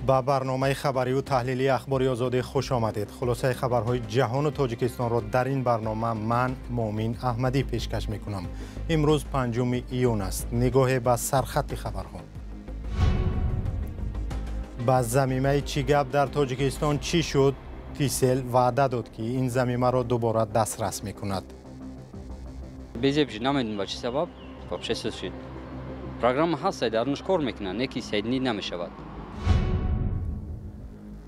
با برنامه خبری و تحلیلی اخباری آزادی خوش آمدید. خلاصه خبرهای جهان و تاجیکستان را در این برنامه من مومین احمدی پیشکش میکنم. امروز 5 ایون است. نگاه به سرخط خبرها. با ضمیمه چیگاب در تاجیکستان چی شد؟ تیسل وعده داد که این ضمیمه را دوباره دسترس میکند. بیزیبش نمیدونم با چه سبب вообще شد. پروگرام هست درنش کار میکنن، نکی سیدنی نمیشود.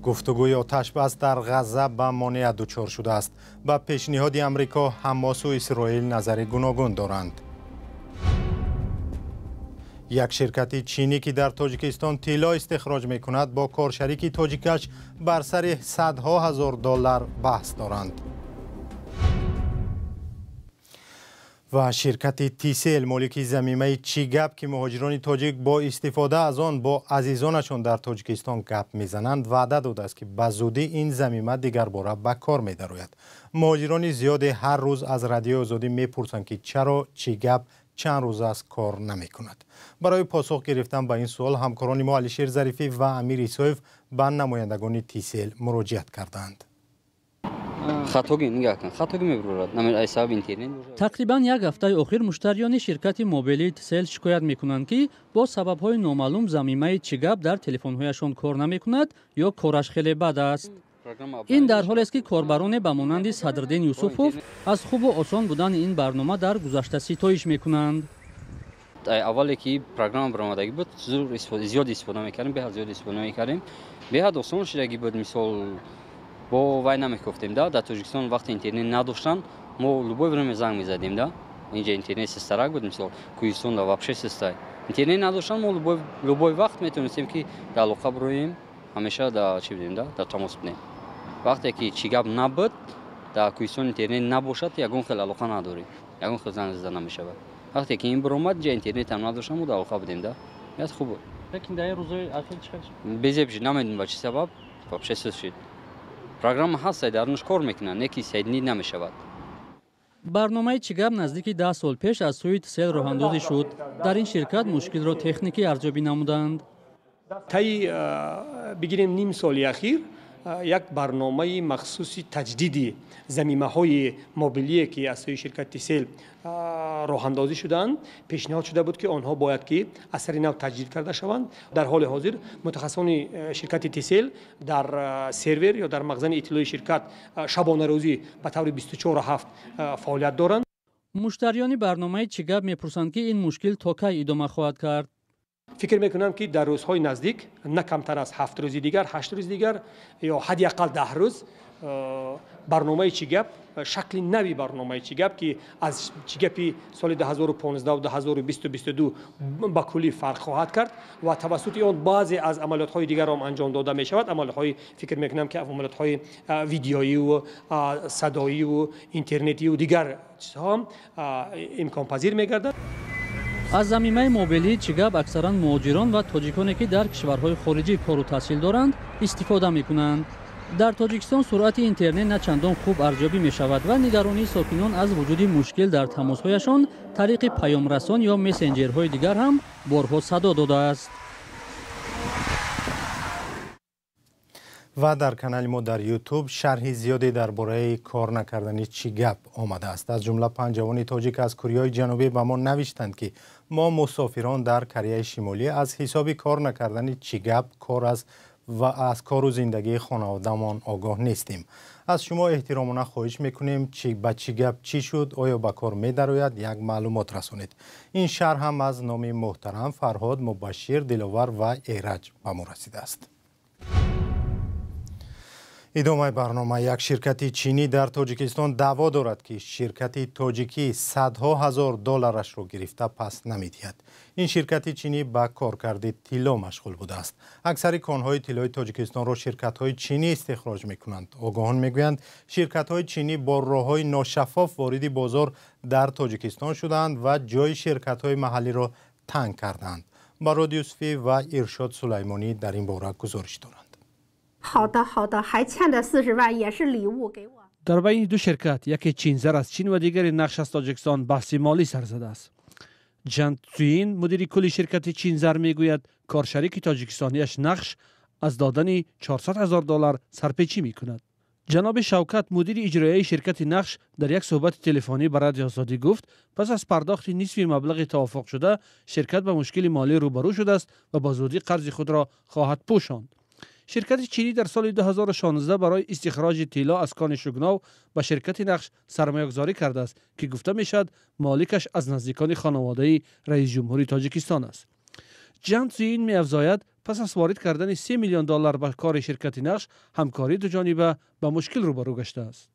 گفتگوی آتش بس در غزه به مانع دچار شده است. با پیشنهاد امریکا حماس و اسرائیل نظر گوناگون دارند. یک شرکت چینی که در تاجیکستان طلا استخراج میکند با کارشریک تاجیکش بر سر صدها هزار دلار بحث دارند. و شرکت تیسل مالک ضمیمه چیگاب که مهاجران تاجیک با استفاده از آن با عزیزانشان در تاجیکستان گپ میزنند وعده داده است که به زودی این ضمیمه دیگر باره به کار می‌دراید. مهاجران زیادی هر روز از رادیو آزادی میپرسند که چرا چیگاب چند روز است کار نمی‌کند. برای پاسخ گرفتن به این سوال همکاران ما علیشیر ظریفی و امیر ایسایف به نمایندگان تیسل مراجعت کردند. تقریبا یک هفته اخیر مشتریان شرکت موبیلی تیسل شکایت میکنند که با سبب‌های نامعلوم ضمیمه چیگاب در تلفن‌هایشان کار نمیکند یا کارش خیلی بد است. این در حالی است که کاربران به مانند صدرالدین یوسفوف از خوب و آسان بودن این برنامه در گذشته ستایش میکنند. اولی که پروگرام برآمدگی بود زیاد استفاده میکردیم، به زیاد استفاده میکردیم. به حد آسان شدگی بود. مثال با وای نمیگفتیم در تاجیکستان وقتی اینترنت نداشتن ما لوبای بریم زنگ میزدیم ده. اینجا اینترنت سسترک بود. مثال کوهستان دا вообще سسته. اینترنت نداشتن ما لوبای وقت میتونستیم که در علاقه برویم، همیشه در چی بودیم در تماس بودیم. وقتی که چیگاب نبود در کوهستان اینترنت نباشد یگان خیلی علاقه نداریم، یگان خیلی زنگ زدن نمیشه. وقتی که این برآمد جای اینترنت هم نداشتم ما در علاقه بودیم ده. یاد خوب بود. لیکن در روزهای اخیر چیکار شد؟ بیزیبش نمیدونم با چه سبب вообще شد. پروگرام هست درنش کار میکنن، نکی سیدنی نمیشود. برنامه چیگاب نزدیک 10 سال پیش از سوی تیسل راه اندازی شد. در این شرکت مشکل را تکنیکی ارزیابی نمودند. طی بگیریم نیم سال اخیر یک برنامه مخصوصی تجدید ضمیمه‌های موبیلی که از سوی شرکت تیسل راه اندازی شدند پیشنهاد شده بود که آنها باید که از سر نو تجدید کرده شوند. در حال حاضر متخصصان شرکت تیسل در سرور یا در مخزن اطلاعی شرکت شبانه روزی به طور 24/7 فعالیت دارند. مشتریان برنامه چیگاب میپرسند که این مشکل تا کی ادامه خواهد کرد. فکر میکنم که در روزهای نزدیک نه کمتر از 7 روز دیگر، 8 روز دیگر یا حداقل 10 روز برنامه چیگاب شکل نوی برنامه چیگاب که از چیگاب سال 2015 و 2022 با کلی فرق خواهد کرد و توسط آن بعضی از عملیات‌های دیگر هم انجام داده می شود. عملیات‌های فکر میکنم که عملیات‌های ویدیویی و صدایی و اینترنتی و دیگر چیزها امکان پذیر میگردد. از ضمیمه موبیلی چیگاب اکثرا مهاجران و تاجیکانی که در کشورهای خارجی کار و تحصیل دارند استفاده میکنند. در تاجیکستان سرعت اینترنت نه چندان خوب ارزیابی می شود و نگرانی ساکنان از وجود مشکل در تماسهایشان طریق پیام رسان یا مسنجرهای دیگر هم بارها صدا داده است. و در کانال ما در یوتیوب شرح زیادی درباره کار نکردن چیگاب آمده است. از جمله 5 جوان تاجیک از کره جنوبی به ما نوشتند که ما مسافران در کره شمالی از حساب کار نکردن چیگاب و از کار و زندگی خانواده‌مان آگاه نیستیم. از شما احترامانه خواهش میکنیم با چیگاب چی شد، آیا به کار می‌دراید، یک معلومات رسانید. این شرح هم از نام محترم فرهاد مبشر دلاور و ایرج به ما رسیده است. ادامه برنامه. یک شرکت چینی در تاجیکستان دعوا دارد که شرکت تاجیکی صدها هزار دلارش را گرفته پس نمی‌دهد. این شرکت چینی با کارکرد طلا مشغول بوده است. اکثر کانهای طلای تاجیکستان را شرکت‌های چینی استخراج می‌کنند. آگاهان می‌گویند شرکت‌های چینی با راه‌های ناشفاف وارد بازار در تاجیکستان شدند و جای شرکت‌های محلی را تنگ کردند. بارود یوسفی و ارشاد سلیمانی در این باره گزارش دارند. در بین دو شرکت، یکی چینزر از چین و دیگری نقش از تاجیکستان بحث مالی سر زده است. جان تسوین مدیر کلی شرکت چینزر میگوید کارشریک تاجیکستانیش نقش از دادن $400,000 سرپیچی می‌کند. جناب شوکت مدیر اجرایی شرکت نقش در یک صحبت تلفنی با رادیو آزادی گفت پس از پرداخت نصف مبلغ توافق شده شرکت به مشکل مالی روبرو شده است و با زودی قرض خود را خواهد پوشاند. شرکت چینی در سال 2016 برای استخراج طلا از کان شگناو به شرکت نقش سرمایه‌گذاری کرده است که گفته میشد مالکش از نزدیکان خانواده رئیس جمهوری تاجیکستان است. جان زین می‌افزاید پس از وارد کردن $3 میلیون به کار شرکت نقش همکاری دو جانبه با مشکل روبرو گشته است.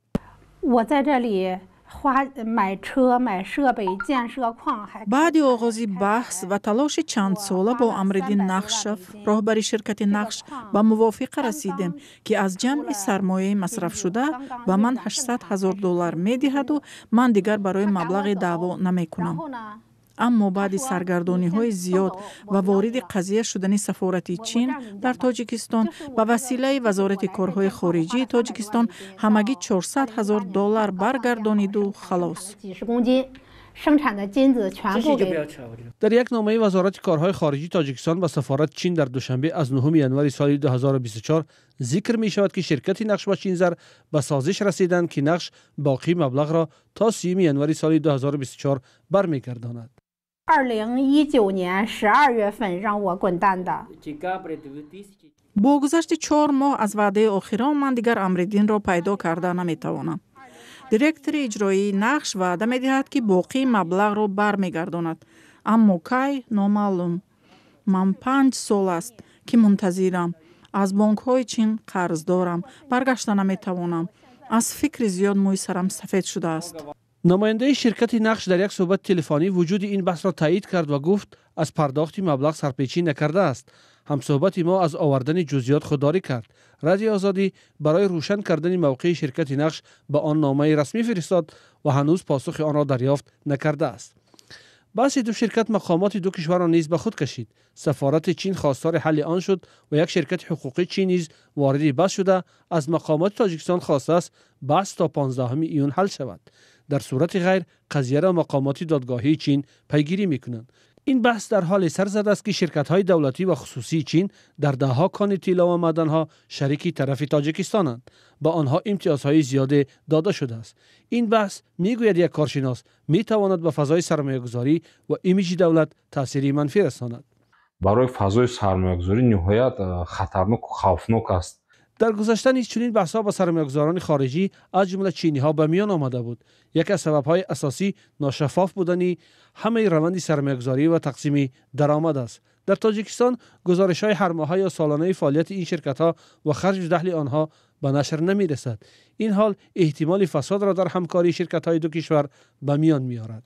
بعد آغاز بحث و تلاش چند ساله با امردین نقشف راهبری شرکت نقش به موافقه رسیدیم که از جمع سرمایه مصرف شده به من $800,000 میدهد و من دیگر برای مبلغ دعوا نمی کنم. اما بعد سرگردانی های زیاد و وارد قضیه شدن سفارت چین در تاجیکستان به وسیله وزارت کارهای خارجی تاجیکستان همگی $400,000 برگردانید و خلاص. در یک نامه وزارت کارهای خارجی تاجیکستان به سفارت چین در دوشنبه از 9 ینوری سال 2024 ذکر می شود که شرکت نقش و چینزر به سازش رسیدند که نقش باقی مبلغ را تا 30 ینوری سال 2024 برمیگرداند. با گذشت 4 ماه از وعده آخران من دیگر امردین را پیدا کرده نمیتوانم. دیرکتور اجرایی نقش وعده میدهد که باقی مبلغ را برمیگرداند، اما کی نامعلوم. من 5 سال است که منتظرم. از بانک های چین قرض دارم، برگشته نمیتوانم. از فکر زیاد موی سرم سفید شده است. نماینده شرکت نقش در یک صحبت تلفنی وجود این بحث را تایید کرد و گفت از پرداخت مبلغ سرپیچی نکرده است. همصحبت ما از آوردن جزئیات خودداری کرد. رادیو آزادی برای روشن کردن موقع شرکت نقش به آن نامه رسمی فرستاد و هنوز پاسخ آن را دریافت نکرده است. بحث دو شرکت مقامات دو کشور را نیز به خود کشید. سفارت چین خواستار حل آن شد و یک شرکت حقوقی چین نیز وارد بحث شده از مقامات تاجیکستان خواسته است بحث تا 15 ایون حل شود. در صورت غیر قضیه را مقامات دادگاهی چین پیگیری می‌کنند. این بحث در حال سر زده است که شرکت‌های دولتی و خصوصی چین در ده‌ها کان طلا و معدن‌ها شریک طرف تاجیکستانند. با آنها امتیازهای زیاد داده شده است. این بحث میگوید یک کارشناس میتواند به فضای سرمایه‌گذاری و ایمیج دولت تأثیری منفی رساند. برای فضای سرمایه‌گذاری نهایت خطرناک و خوفناک است. در گذشته نیز چنین بحث‌ها با سرمایه‌گذاران خارجی از جمله چینی‌ها به میان آمده بود. یکی از سبب‌های اساسی ناشفاف بودن همه روند سرمایه‌گذاری و تقسیم درآمد است. در تاجیکستان گزارش‌های هر ماهه یا سالانه فعالیت این شرکت‌ها و خرج و دخل آنها به نشر نمی‌رسد. این حال احتمال فساد را در همکاری شرکت‌های دو کشور به میان می‌آورد.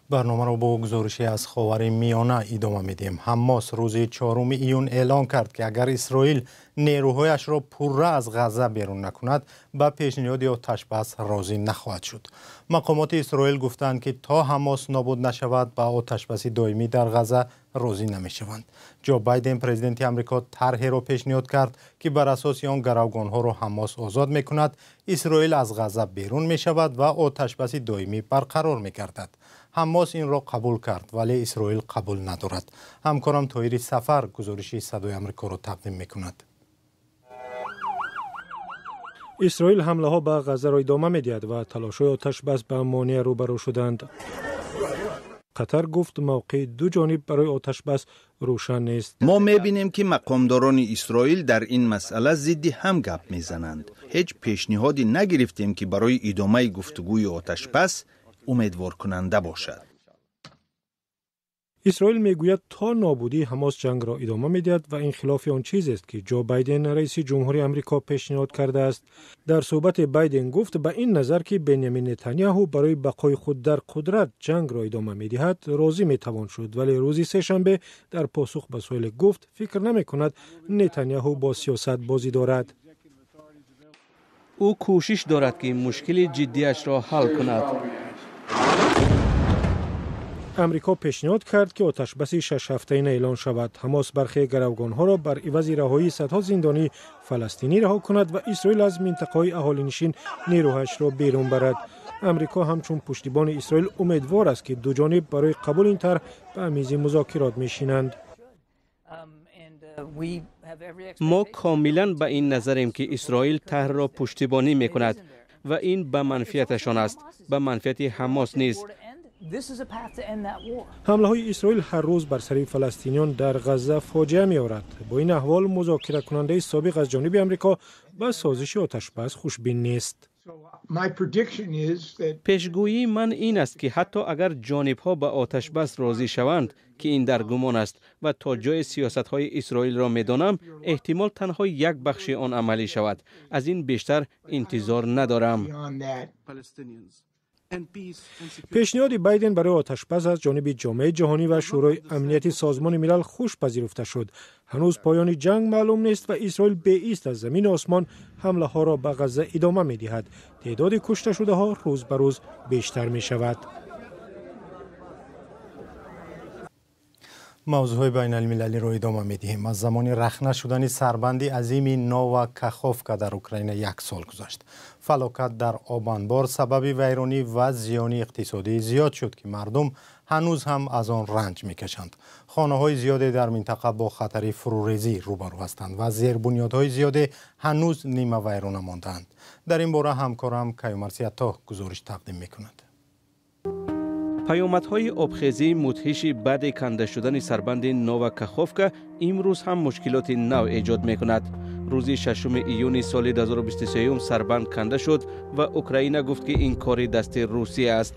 برنامه را با گزارشی از خاور میانه ادامه میدیم. حماس روز 4 ایون اعلان کرد که اگر اسرائیل نیروهایش را پوره از غزه بیرون نکند به پیشنهاد آتش‌بس راضی نخواهد شد. مقامات اسرائیل گفتند که تا حماس نابود نشود به آتش‌بس دائمی در غزه راضی نمیشوند. جو بایدن پرزیدنت آمریکا طرحی را پیشنهاد کرد که بر اساس آن گروگانها را حماس آزاد میکند، اسرائیل از غزه بیرون میشود و آتش‌بس دائمی برقرار میگردد. حماس این را قبول کرد ولی اسرائیل قبول ندارد. همکارم طاهر سفر گزارشی صدای آمریکا را تقدیم میکند. اسرائیل حمله ها به غزه را ادامه میدهد و تلاش‌های آتش‌بس به مانع روبرو شدند. قطر گفت موقع دو جانب برای آتش‌بس روشن نیست. ما می‌بینیم که مقامداران اسرائیل در این مسئله ضد هم گپ میزنند. هیچ پیشنهادی نگرفتیم که برای ادامه گفتگوی آتش‌بس امیدوار کننده باشد. اسرائیل میگوید تا نابودی حماس جنگ را ادامه میدهد و این خلاف آن چیزی است که جو بایدن رئیس جمهوری آمریکا پیشنهاد کرده است. در صحبت بایدن گفت به این نظر که بنیامین نتانیاهو برای بقای خود در قدرت جنگ را ادامه میدهد راضی میتوان شد، ولی روز سه‌شنبه در پاسخ به سوال گفت فکر نمی کند نتانیاهو با سیاست بازی دارد. او کوشش دارد که مشکل جدیش را حل کند. امریکا پیشنهاد کرد که آتشبس 6 هفته‌ای اعلان شود. حماس برخی گروگان‌ها را بر عوض رهایی صدها زندانی فلسطینی رها کند و اسرائیل از منطقه‌های اهالی‌نشین نیروهاش را بیرون برد. امریکا همچون پشتیبان اسرائیل امیدوار است که دو جانب برای قبول این طرح به میز مذاکرات میشینند. ما کاملا به این نظریم که اسرائیل طرح را پشتیبانی میکند و این به منفعتشان است، به منفعت حماس نیست. حمله های اسرائیل هر روز بر سر فلسطینیان در غزه فاجعه می آورد. با این احوال مذاکره کننده سابق از جانب امریکا به سازش آتشبس خوشبین نیست. پیشگویی من این است که حتی اگر جانب‌ها به آتشبس راضی شوند که این در گمان است و تا جای سیاست‌های اسرائیل را می‌دانم، احتمال تنها یک بخش آن عملی شود. از این بیشتر انتظار ندارم. پیشنهاد بایدن برای آتشبس از جانب جامعه جهانی و شورای امنیت سازمان ملل خوش پذیرفته شد. هنوز پایان جنگ معلوم نیست و اسرائیل به ایست از زمین آسمان حمله ها را به غزه ادامه می دهد. تعداد کشته شده ها روز به روز بیشتر می شود. موضوع بین المللی رو ادامه میدیم. از زمان رخنه شدن سربند عظیم نووا کاخوفکا در اوکراین 1 سال گذشت. فلاکت در آب انبار سبب ویرانی و زیان اقتصادی زیاد شد که مردم هنوز هم از آن رنج میکشند. خانه‌های زیادی در منطقه با خطر فروریزی روبرو هستند و زیربنیادهای زیادی هنوز نیمه ویرانه مانده‌اند. در این باره همکارم کیومرثی گزارش تقدیم میکند. پیامدهای آبخیزی مدهش بعد کنده شدن سربند نووا کاخوفکا امروز هم مشکلات نو ایجاد میکند. روز 6 ایون سال 2023 سربند کنده شد و اوکراین گفت که این کار دست روسیه است.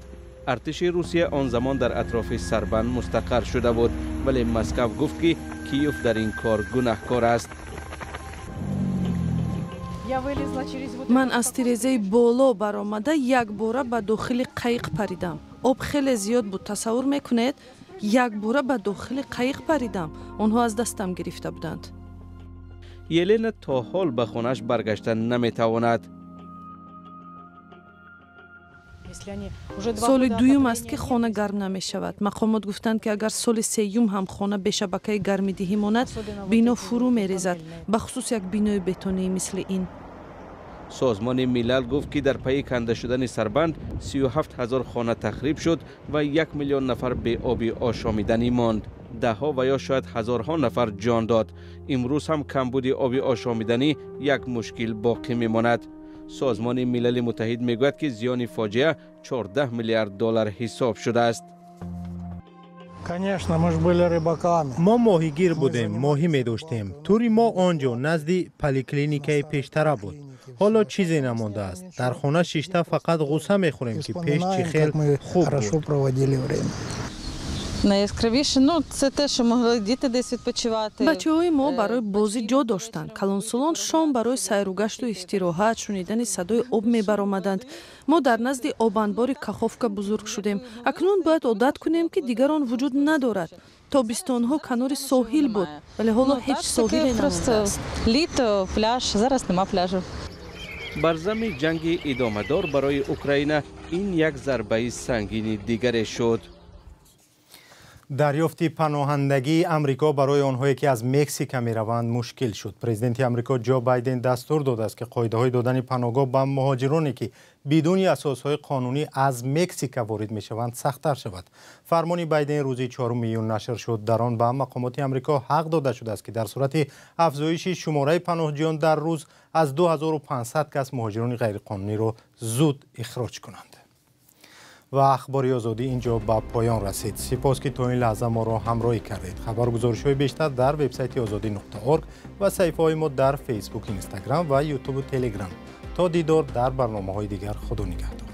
ارتش روسیه آن زمان در اطراف سربند مستقر شده بود، ولی مسکو گفت که کیف در این کار گناهکار است. من از تیرزه بالا برآمده یک باره به داخل قایق پریدم. آب خیلی زیاد بود. تصور میکنید یک باره به داخل قایق پریدم. آنها از دستم گرفته بودند. یلنا تا حال به خانه‌اش برگشتن نمیتواند. سال دوم است که خانه گرم نمی شود. مقامات گفتند که اگر سال سوم هم خانه به شبکه گرمی دهی ماند، بنا فرو می ریزد، بخصوص یک بنای بتونی مثل این. سازمان ملل گفت که در پی کنده شدن سربند 37,000 خانه تخریب شد و 1 میلیون نفر به آب آشامیدنی ماند. ده ها و یا شاید هزارها نفر جان داد. امروز هم کمبود آب آشامیدنی یک مشکل باقی میماند. سازمان ملل متحد میگوید که زیان فاجعه 14 میلیارد دلار حساب شده است. ما ماهیگیر بودیم، ماهی می داشتیم. توری ما آنجا نزد پلیکلینیک پیشتره بود. حالا چیزی نمانده است. در خانه شیشته فقط غصه می خوریم که پیش چی خیلی خوب بود. Найяскравіше, це те, що могли діти десь відпочивати. بچه‌های ما برای بازی جا داشتند. کلانسولان شام برای سیر و گشت و استراحت شنیدن صدای آب می‌برآمدند. ما در نزد آب انبار کاخوفکا بزرگ شدیم. اکنون باید عادت کنیم که دیگر آن وجود ندارد. تابستان‌ها کنار ساحل بود، ولی حالا هیچ ساحلی نمانده است. Літо, пляж, зараз нема пляжу. بر زمین جنگ ادامه دار برای اوکراین این یک ضربه سنگین دیگر شد. دریافت پناهندگی امریکا برای آنهایی که از مکزیک میروند مشکل شد. پرزیدنت امریکا جو بایدن دستور داده است که قاعده‌های دادن پناهگاه به مهاجرانی که بدون اساسهای قانونی از مکزیک وارد میشوند سخت‌تر شود. فرمان بایدن روز 4 میلیون نشر شد. در آن به مقامات امریکا حق داده شده است که در صورت افزایش شماره پناهجویان در روز از 2500 کس مهاجران غیرقانونی را زود اخراج کنند. و اخباری آزادی اینجا به پایان رسید. سپاس که تا این لحظه ما را همراهی کردید. خبرگزارش‌های بیشتر در وبسایت azadi.org و صفحه‌های ما در فیسبوک، اینستاگرام و یوتیوب و تلگرام. تا دیدار در برنامه‌های دیگر، خدا نگهدار.